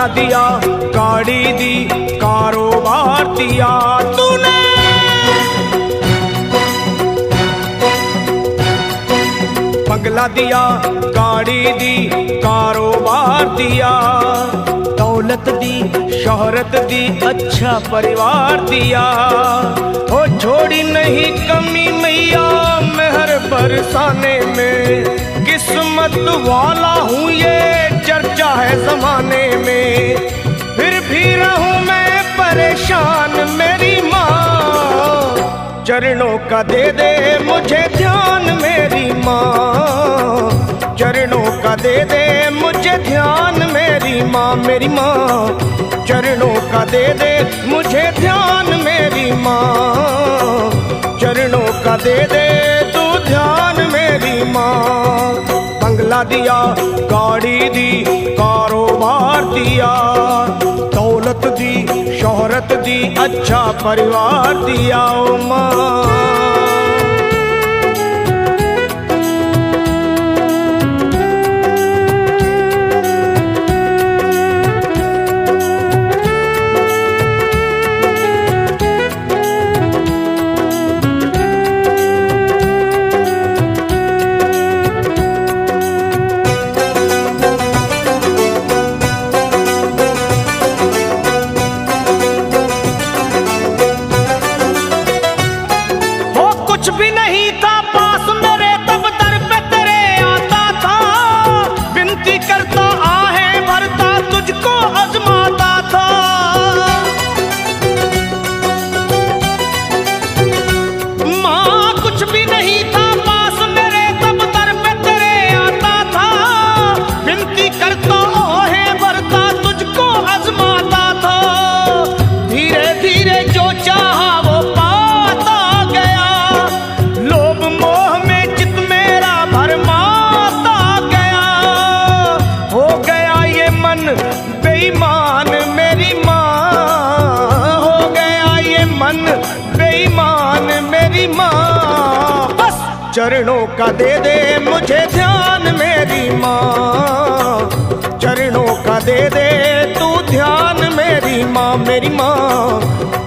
बंगला दिया, गाड़ी दी, कारोबार दिया तूने। बंगला दिया, गाड़ी दी, कारोबार दिया, दौलत दी, शोहरत दी, अच्छा परिवार दिया। ओ छोड़ी नहीं कमी मैया मेहर बरसाने में, किस्मत वाला हूँ ये चर्चा है जमाने में। फिर भी रहूं मैं परेशान मेरी माँ, चरणों का दे दे मुझे ध्यान मेरी माँ, चरणों का दे दे मुझे ध्यान मेरी माँ। मेरी माँ चरणों का दे दे मुझे ध्यान मेरी माँ, चरणों का दे दे तू ध्यान मेरी माँ। बंगला दिया, गाड़ी दी, कारोबार दिया, दौलत दी, शोहरत दी, अच्छा परिवार दिया ओ माँ। कुछ भी नहीं था पास मेरे तब दर पे तेरे आता था, विनती करता आहें भरता तुझको आजमाता था। माँ कुछ भी नहीं था पास मेरे तब दर पे तेरे आता था, विनती करता आहें भरता तुझको आजमाता था। धीरे धीरे जो चाहा वो पाता गया, लोभ मोह में चित मेरा भरमाता गया। हो गया ये मन बेईमान मेरी माँ, हो गया ये मन बेईमान मेरी माँ। बस चरणों का दे दे मुझे ध्यान मेरी माँ, चरणों का दे दे तू ध्यान मेरी माँ। मेरी माँ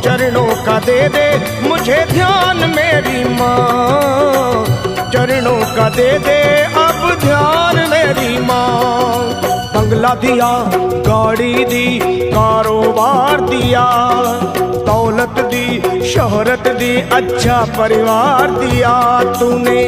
चरणों का दे दे मुझे ध्यान मेरी माँ, चरणों का दे दे अब ध्यान मेरी माँ। बंगला दिया, गाड़ी दी, कारोबार दिया, दौलत दी, शोहरत दी, अच्छा परिवार दिया तूने।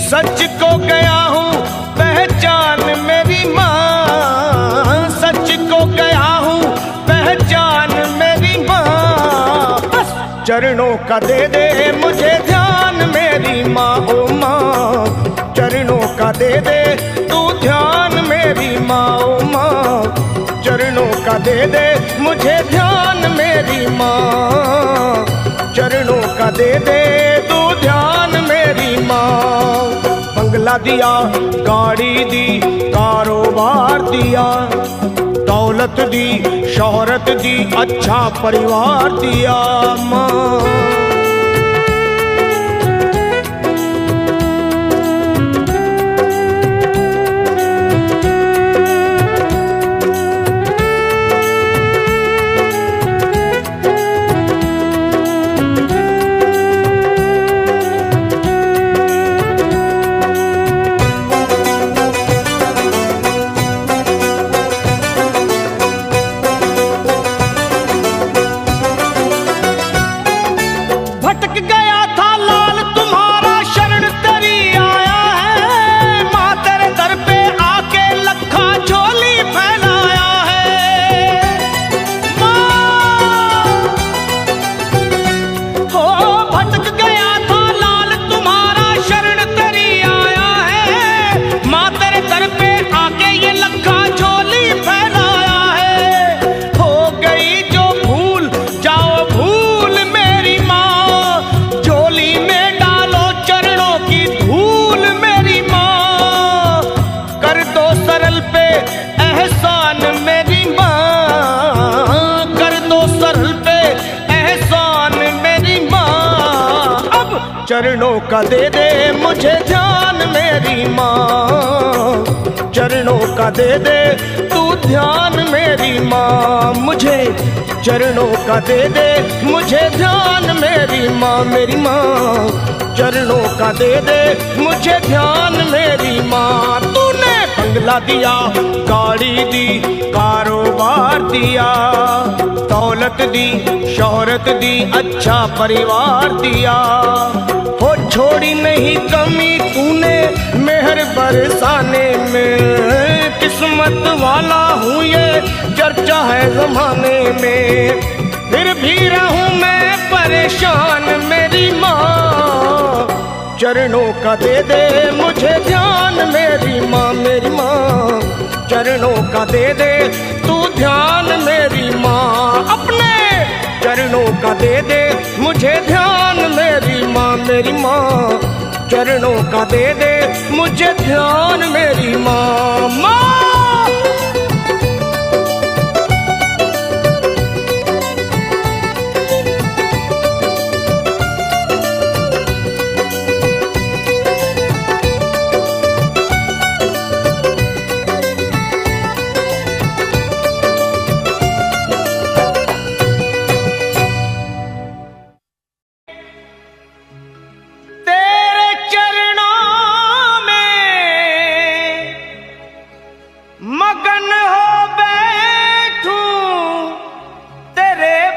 सच को गया हूँ पहचान मेरी माँ, सच को गया हूँ पहचान मेरी माँ। बस चरणों का दे दे मुझे ध्यान मेरी माँ ओ माँ, चरणों का दे दे तू ध्यान मेरी माँ ओ माँ, चरणों का दे दे मुझे ध्यान मेरी माँ, चरणों का दे दे तू ध्यान मेरी माँ। बंगला दिया, गाड़ी दी, कारोबार दिया, दौलत दी, शोहरत दी, अच्छा परिवार दिया माँ। चरणों का दे दे मुझे ध्यान मेरी माँ, चरणों का दे दे तू ध्यान मेरी माँ, मुझे चरणों का दे दे मुझे ध्यान मेरी माँ, मेरी माँ चरणों का दे दे मुझे ध्यान मेरी माँ। तूने बंगला दिया, गाड़ी दी, कारोबार दिया, दौलत दी, शोहरत दी, अच्छा परिवार दिया, हो छोड़ी नहीं कमी तूने मेहर बरसाने में, किस्मत वाला हूँ ये चर्चा है जमाने में, फिर भी रहूं मैं परेशान मेरी माँ, चरणों का दे दे मुझे ध्यान मेरी माँ, मेरी माँ चरणों का दे दे तू ध्यान मेरी माँ, अपने चरणों का दे दे मुझे ध्यान मेरी माँ, मेरी माँ चरणों का दे दे मुझे ध्यान मेरी माँ, माँ।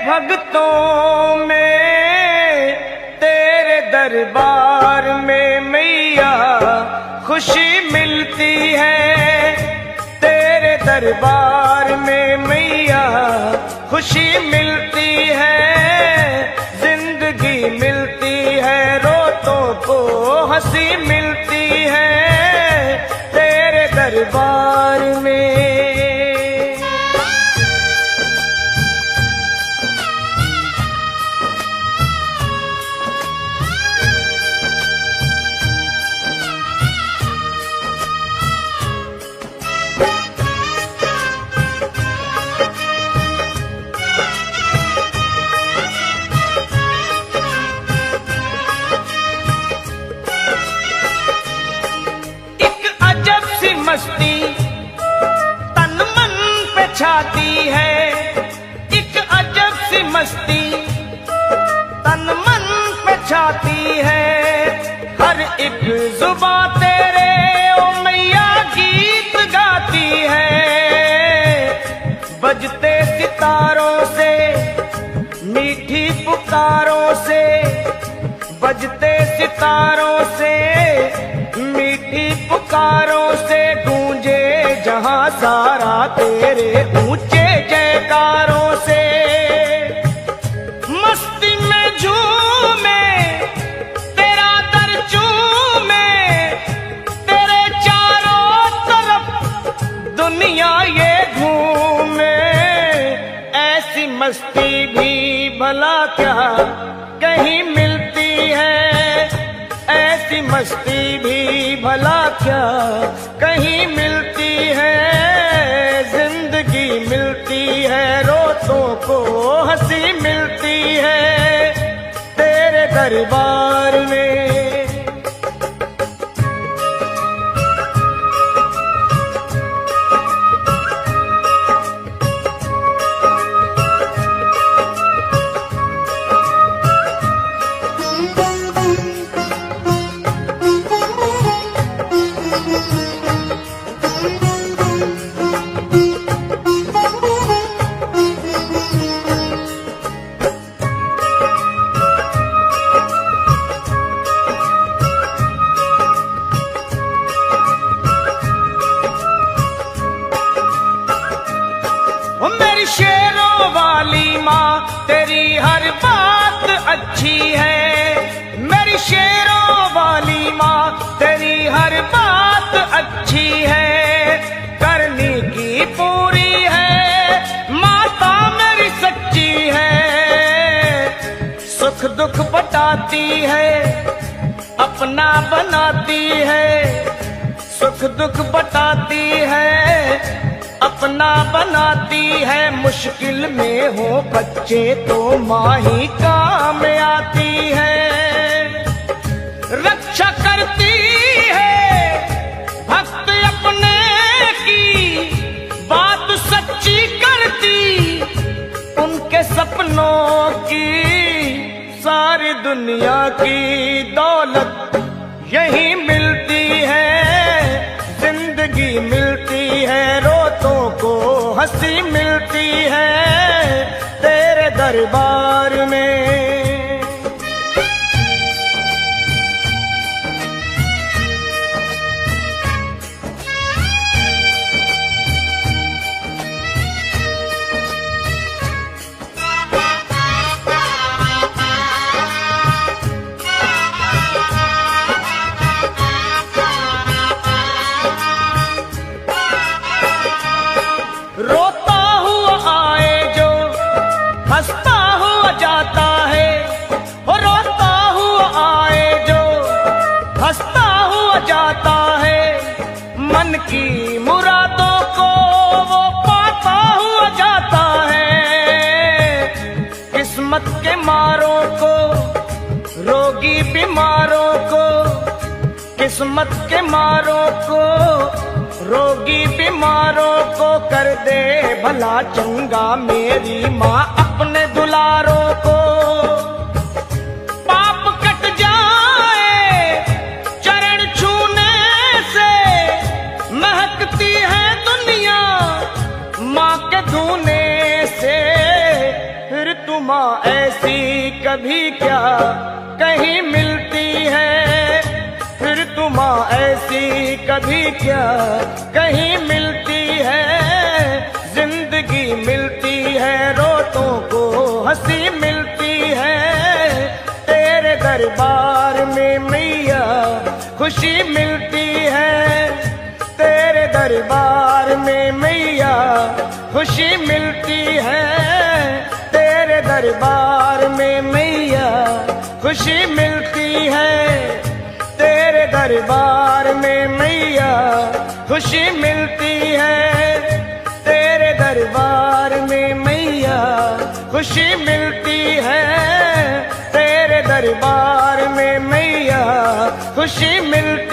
भक्तों में तेरे दरबार में मैया खुशी मिलती है, तेरे दरबार में मैया खुशी मिलती है, जिंदगी मिलती है, रोतों को हंसी मिलती है तेरे दरबार में। मस्ती तन मन पे छाती है, एक अजब सी मस्ती तन मन पे छाती है, हर एक जुबान तेरे ओ मैया गीत गाती है, बजते सितारों से मीठी पुकारों से, बजते सितारों से मीठी पुकारों से, गूंजे जहां सारा तेरे ऊंचे जयकारों से, मस्ती में झूमे तेरा दर चूमे, तेरे चारों तरफ दुनिया ये घूमे, ऐसी मस्ती भी भला क्या कहीं मिलती है, ऐसी मस्ती भी भला क्या कहीं मिलती है, जिंदगी मिलती है, रोतों को हंसी मिलती है तेरे दरबार में। मेरी शेरों वाली माँ तेरी हर बात अच्छी है, मेरी शेरों वाली माँ तेरी हर बात अच्छी है, करनी की पूरी है माता मेरी सच्ची है, सुख दुख बटाती है अपना बनाती है, सुख दुख बटाती है अपना बनाती है, मुश्किल में हो बच्चे तो माँ ही काम आती है, सपनों की सारी दुनिया की दौलत यही मिलती है, जिंदगी मिलती है, रोतों को हंसी मिलती है तेरे दरबार में। रोता हुआ आए जो हंसता हुआ जाता है, वो रोता हुआ आए जो हंसता हुआ जाता है, मन की मुरादों को वो पाता हुआ जाता है। किस्मत के मारों को, रोगी बीमारों को, किस्मत के मारों को, रोगी बीमारों को कर दे भला चंगा मेरी माँ अपने दुलारों को। पाप कट जाए चरण छूने से, महकती है दुनिया माँ के धूने से। फिर तू माँ ऐसी कभी क्या कहीं मिलती है, फिर तू माँ ऐसी कभी क्या कहीं मिलती है। जिंदगी मिलती है, रोतों को हंसी मिलती है तेरे दरबार में मैया खुशी मिलती है। तेरे दरबार में मैया खुशी मिलती है, तेरे दरबार में मैया खुशी मिलती है। तेरे दरबार में मैया खुशी मिलती है, तेरे दरबार में मैया खुशी मिलती है, तेरे दरबार में मैया खुशी मिलती